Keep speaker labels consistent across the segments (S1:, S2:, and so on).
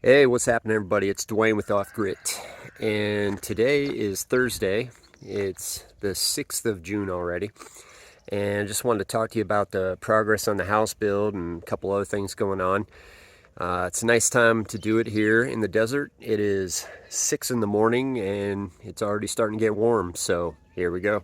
S1: Hey, what's happening, everybody? It's Dwayne with Off Grit, and today is Thursday. It's the 6th of June already, and I just wanted to talk to you about the progress on the house build and a couple other things going on. It's a nice time to do it here in the desert. It is 6 in the morning, and it's already starting to get warm, so here we go.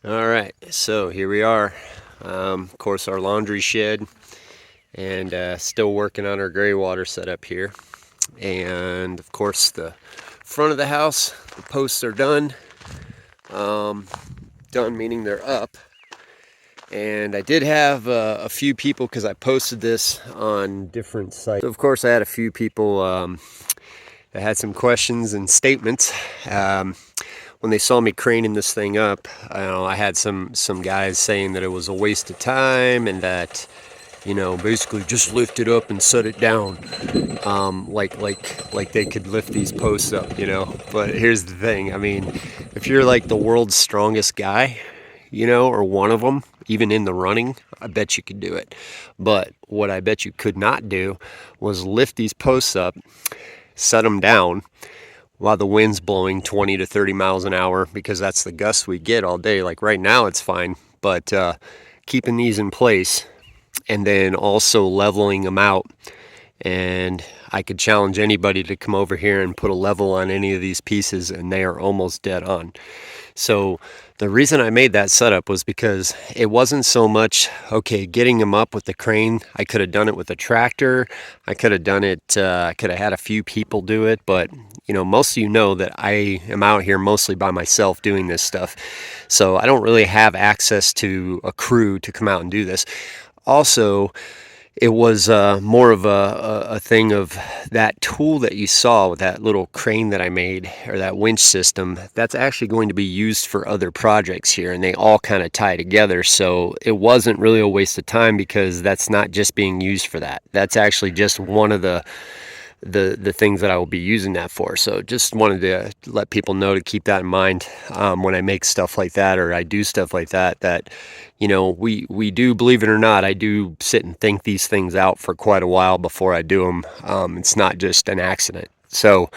S1: All right, so here we are. Of course, our laundry shed, and still working on our gray water setup here. And of course, the front of the house, the posts are done. Done meaning they're up. And I did have a few people, because I posted this on different sites. So of course, I had a few people that had some questions and statements. When they saw me craning this thing up, I had some guys saying that it was a waste of time and that, basically just lift it up and set it down, like they could lift these posts up, But here's the thing. I mean, if you're like the world's strongest guy, or one of them, even in the running, I bet you could do it. But what I bet you could not do was lift these posts up, set them down while the wind's blowing 20 to 30 miles an hour, because that's the gusts we get all day. Like right now it's fine, but keeping these in place and then also leveling them out. And I could challenge anybody to come over here and put a level on any of these pieces, and they are almost dead on. So the reason I made that setup was because it wasn't so much, okay, getting them up with the crane. I could have done it with a tractor. I could have done it, I could have had a few people do it. But, most of you know that I am out here mostly by myself doing this stuff. So I don't really have access to a crew to come out and do this. Also, it was more of a thing of that tool that you saw with that little crane that I made, or that winch system. That's actually going to be used for other projects here, and they all kind of tie together. So it wasn't really a waste of time, because that's not just being used for that. That's actually just one of the things that I will be using that for. So just wanted to let people know to keep that in mind when I make stuff like that, or I do stuff like that, that we do, believe it or not, I do sit and think these things out for quite a while before I do them. It's not just an accident. So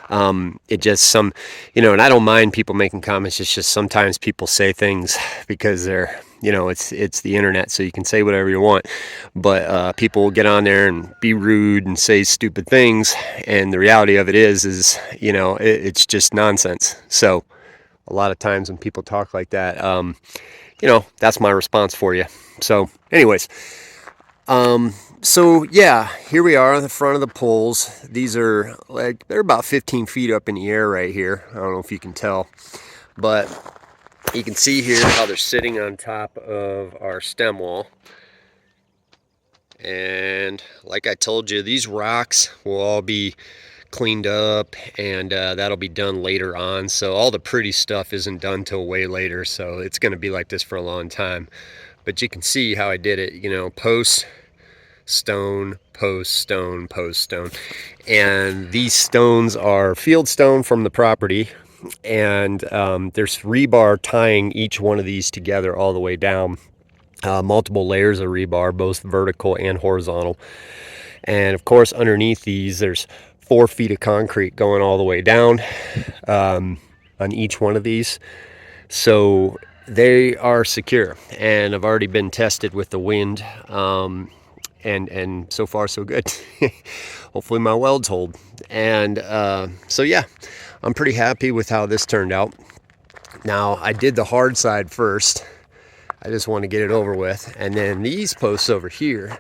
S1: it just and I don't mind people making comments. It's just sometimes people say things because they're, it's the internet, so you can say whatever you want. But people will get on there and be rude and say stupid things, and the reality of it is it's just nonsense. So a lot of times when people talk like that, that's my response for you. So anyways, so yeah, here we are on the front of the poles. These are they're about 15 feet up in the air right here. I don't know if you can tell, but you can see here how they're sitting on top of our stem wall. And like I told you, these rocks will all be cleaned up, and that'll be done later on. So all the pretty stuff isn't done till way later, so it's going to be like this for a long time. But you can see how I did it, post, stone, post, stone, post, stone. And these stones are field stone from the property, and there's rebar tying each one of these together all the way down. Multiple layers of rebar, both vertical and horizontal. And of course, underneath these, there's 4 feet of concrete going all the way down on each one of these. So they are secure, and have already been tested with the wind. And so far so good. Hopefully my welds hold. And so yeah, I'm pretty happy with how this turned out. Now, I did the hard side first. I just want to get it over with. And then these posts over here,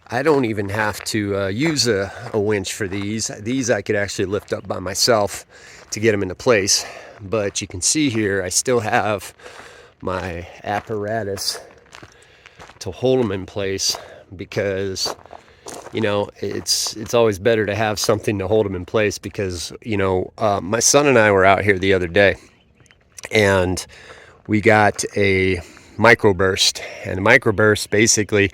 S1: I don't even have to use a winch for these. These I could actually lift up by myself to get them into place. But you can see here, I still have my apparatus to hold them in place, because it's always better to have something to hold them in place. Because my son and I were out here the other day, and we got a microburst. And a microburst, basically,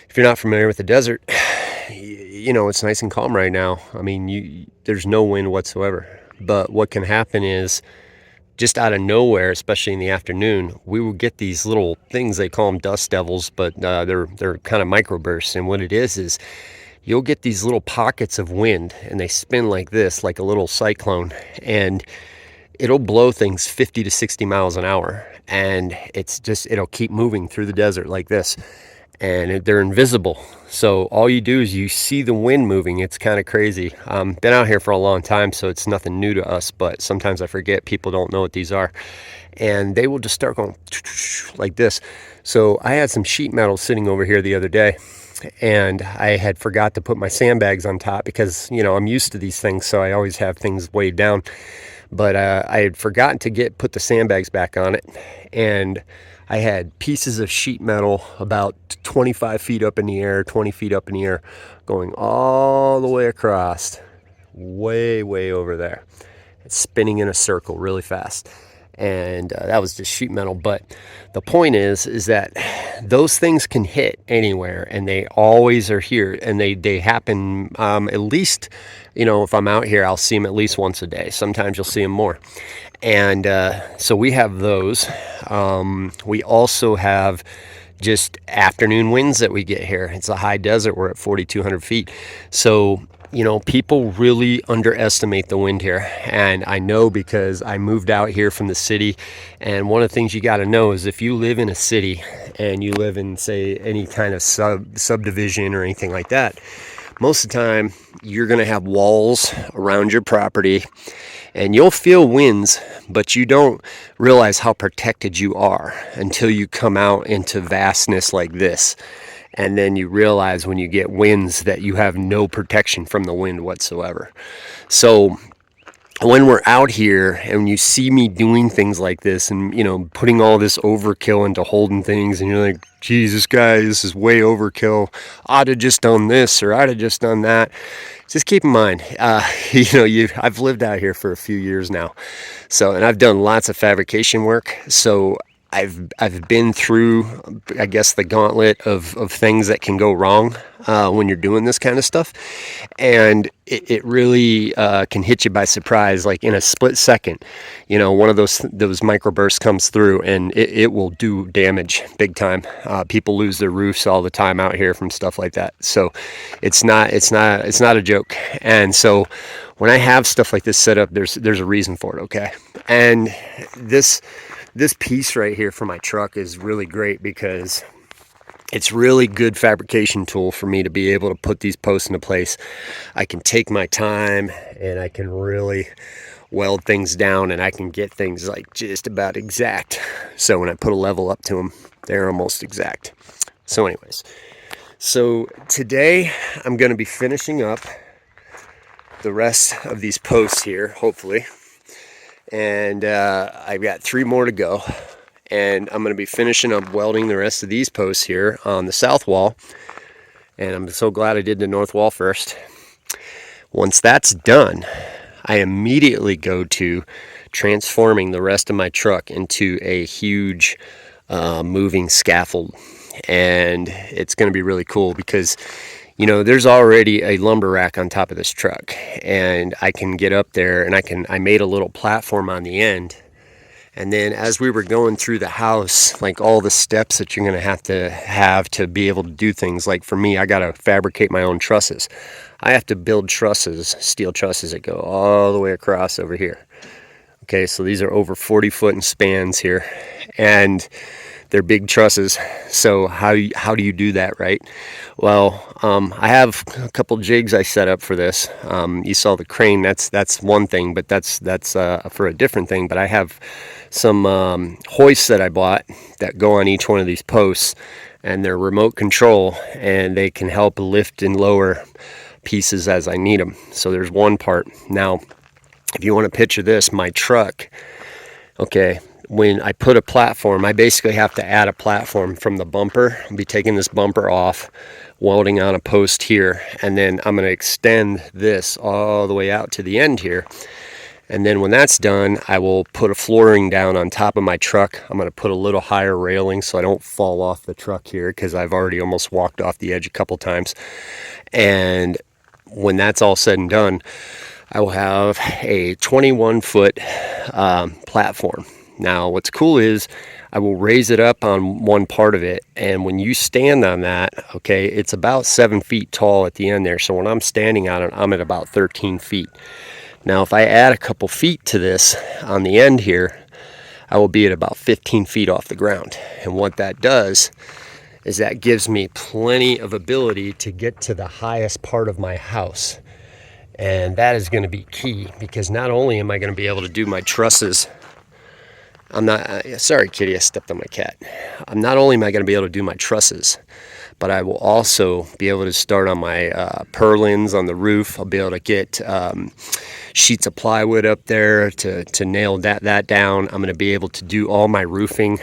S1: if you're not familiar with the desert, it's nice and calm right now. I mean, there's no wind whatsoever. But what can happen is, just out of nowhere, especially in the afternoon, we will get these little things. They call them dust devils, but they're kind of microbursts. And what it is you'll get these little pockets of wind, and they spin like this, like a little cyclone, and it'll blow things 50 to 60 miles an hour, and it'll keep moving through the desert like this, and they're invisible. So all you do is you see the wind moving. It's kind of crazy. Been out here for a long time, so it's nothing new to us, but sometimes I forget people don't know what these are, and they will just start going like this. So I had some sheet metal sitting over here the other day, and I had forgot to put my sandbags on top because, I'm used to these things, so I always have things weighed down. But I had forgotten to put the sandbags back on it, and I had pieces of sheet metal about 25 feet up in the air, 20 feet up in the air, going all the way across, way, way over there. It's spinning in a circle really fast. And that was just sheet metal. But the point is that those things can hit anywhere, and they always are here, and they happen at least, if I'm out here, I'll see them at least once a day. Sometimes you'll see them more. And so we have those. We also have just afternoon winds that we get here. It's a high desert. We're at 4,200 feet. So people really underestimate the wind here. And I know because I moved out here from the city. And one of the things you got to know is if you live in a city and you live in, say, any kind of subdivision or anything like that, most of the time you're going to have walls around your property, and you'll feel winds, but you don't realize how protected you are until you come out into vastness like this. And then you realize when you get winds that you have no protection from the wind whatsoever. So when we're out here and you see me doing things like this and, putting all this overkill into holding things, and you're like, Jesus, guys, this is way overkill. I'd have just done this or I'd have just done that. Just keep in mind, I've lived out here for a few years now. So, and I've done lots of fabrication work. So I've been through, I guess, the gauntlet of things that can go wrong when you're doing this kind of stuff. And it really can hit you by surprise, like in a split second. One of those microbursts comes through, and it will do damage big time. People lose their roofs all the time out here from stuff like that. So it's not a joke. And so when I have stuff like this set up, there's a reason for it, okay? And this piece right here for my truck is really great because it's really good fabrication tool for me to be able to put these posts into place. I can take my time and I can really weld things down, and I can get things like just about exact. So when I put a level up to them, they're almost exact. So anyways, so today I'm going to be finishing up the rest of these posts here, hopefully. And I've got 3 more to go, and I'm going to be finishing up welding the rest of these posts here on the south wall, and I'm so glad I did the north wall first. Once that's done, I immediately go to transforming the rest of my truck into a huge moving scaffold, and it's going to be really cool because there's already a lumber rack on top of this truck, and I can get up there, and I made a little platform on the end. And then as we were going through the house, like all the steps that you're going to have to be able to do things, like for me, I got to fabricate my own trusses. I have to build trusses, steel trusses that go all the way across over here. Okay, so these are over 40 foot in spans here, and they're big trusses. So how do you do that, right? Well, I have a couple jigs I set up for this. You saw the crane. That's one thing, but that's for a different thing. But I have some hoists that I bought that go on each one of these posts, and they're remote control, and they can help lift and lower pieces as I need them. So there's one part. Now, if you want to picture this, my truck, okay, when I put a platform, I basically have to add a platform from the bumper. I'll be taking this bumper off, welding on a post here, and then I'm going to extend this all the way out to the end here. And then when that's done, I will put a flooring down on top of my truck. I'm going to put a little higher railing so I don't fall off the truck here, because I've already almost walked off the edge a couple times. And when that's all said and done, I will have a 21-foot platform. Now, what's cool is I will raise it up on one part of it, and when you stand on that, okay, it's about 7 feet tall at the end there. So when I'm standing on it, I'm at about 13 feet. Now, if I add a couple feet to this on the end here, I will be at about 15 feet off the ground. And what that does is that gives me plenty of ability to get to the highest part of my house. And that is going to be key, because not only am I going to be able to do my trusses, sorry kitty, I stepped on my cat. Not only am I going to be able to do my trusses, but I will also be able to start on my purlins on the roof. I'll be able to get sheets of plywood up there to nail that down. I'm going to be able to do all my roofing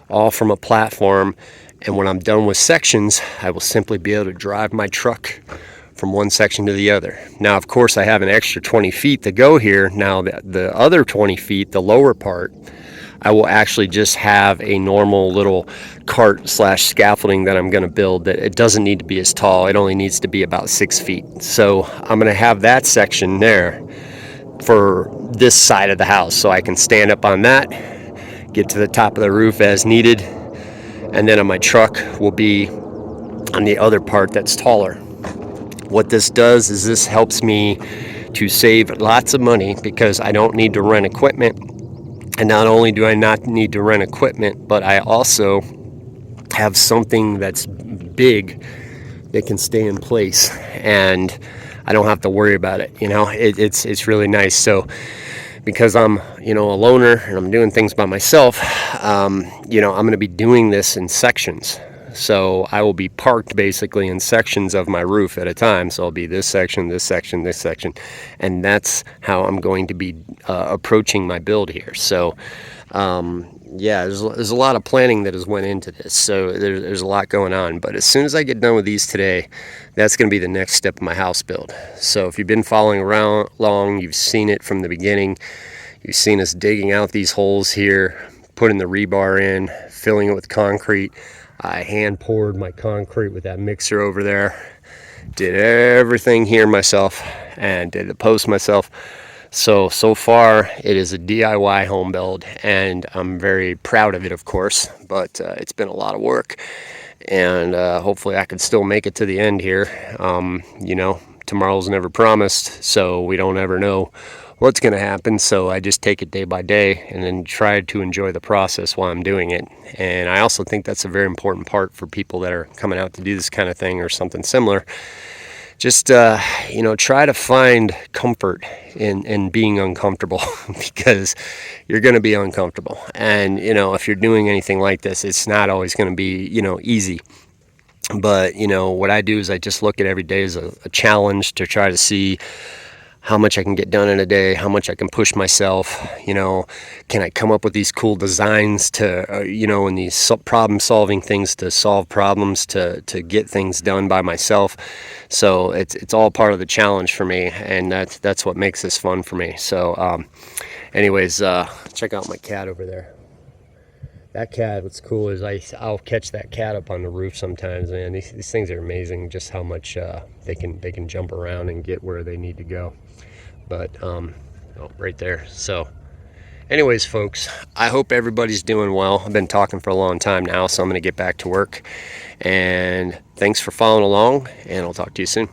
S1: all from a platform. And when I'm done with sections, I will simply be able to drive my truck from one section to the other. Now, of course, I have an extra 20 feet to go here. Now, the other 20 feet, the lower part, I will actually just have a normal little cart / scaffolding that I'm going to build. That it doesn't need to be as tall. It only needs to be about 6 feet. So I'm going to have that section there for this side of the house, so I can stand up on that, get to the top of the roof as needed, and then on my truck will be on the other part that's taller. What this does is this helps me to save lots of money, because I don't need to rent equipment. And not only do I not need to rent equipment, but I also have something that's big that can stay in place, and I don't have to worry about it. It's really nice. So because I'm a loner and I'm doing things by myself, I'm going to be doing this in sections. So I will be parked basically in sections of my roof at a time. So I'll be this section, this section, this section. And that's how I'm going to be approaching my build here. So there's a lot of planning that has went into this. So there's a lot going on. But as soon as I get done with these today, that's going to be the next step of my house build. So if you've been following around long, you've seen it from the beginning. You've seen us digging out these holes here, putting the rebar in, filling it with concrete. I hand poured my concrete with that mixer over there, did everything here myself, and did the post myself. So far it is a DIY home build, and I'm very proud of it, of course, but it's been a lot of work, and hopefully I can still make it to the end here. Tomorrow's never promised, so we don't ever know what's going to happen. So I just take it day by day and then try to enjoy the process while I'm doing it. And I also think that's a very important part for people that are coming out to do this kind of thing or something similar. Just try to find comfort in being uncomfortable, because you're going to be uncomfortable. And if you're doing anything like this, it's not always going to be easy. But what I do is I just look at every day as a challenge to try to see how much I can get done in a day, how much I can push myself. Can I come up with these cool designs to, and these problem solving things to solve problems, to get things done by myself. So it's all part of the challenge for me, and that's what makes this fun for me. So anyways, check out my cat over there. That cat, what's cool is I'll catch that cat up on the roof sometimes, man. These things are amazing, just how much they can jump around and get where they need to go. But right there. So anyways, folks, I hope everybody's doing well. I've been talking for a long time now, so I'm going to get back to work. And thanks for following along, and I'll talk to you soon.